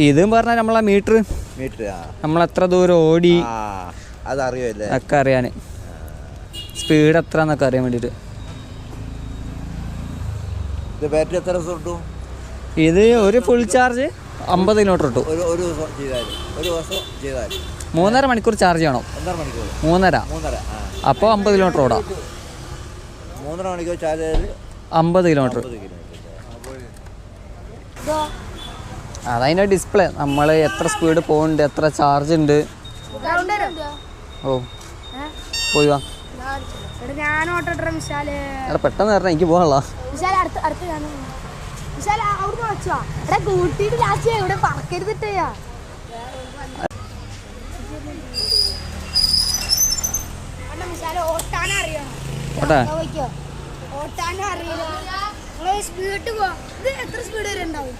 ഇതും പറഞ്ഞാൽ നമ്മളെ മീറ്റർ നമ്മളെത്ര ദൂരം ഓടി അതറിയാല്ലേ ഒക്കെ അറിയാൻ, സ്പീഡ് എത്ര എന്നൊക്കെ അറിയാൻ വേണ്ടിയിട്ട്. ബാറ്ററി എത്ര ദിവസം കിട്ടും? ഇത് ഒരു ഫുൾ ചാർജ് 50 കിലോമീറ്റർ കിട്ടും. ഒരു ദിവസം ചെയ്താൽ 3.5 മണിക്കൂർ ചാർജ് ചെയ്യണം. 3.5 അപ്പോൾ 50 കിലോമീറ്റർ ഓടാം. 3.5 മണിക്കൂർ ചാർജ് ചെയ്താൽ 50 കിലോമീറ്റർ. അതതിൻ്റെ ഡിസ്പ്ലേ നമ്മൾ എത്ര സ്പീഡ് പോകുന്നുണ്ട്, എത്ര ചാർജ് ഉണ്ട്. ഓ പോയി വാ, പെട്ടെന്ന് തരണം, എനിക്ക് പോകാനുള്ള. സ്പീഡ് എത്ര സ്പീഡ് വരെ ഉണ്ടാവും?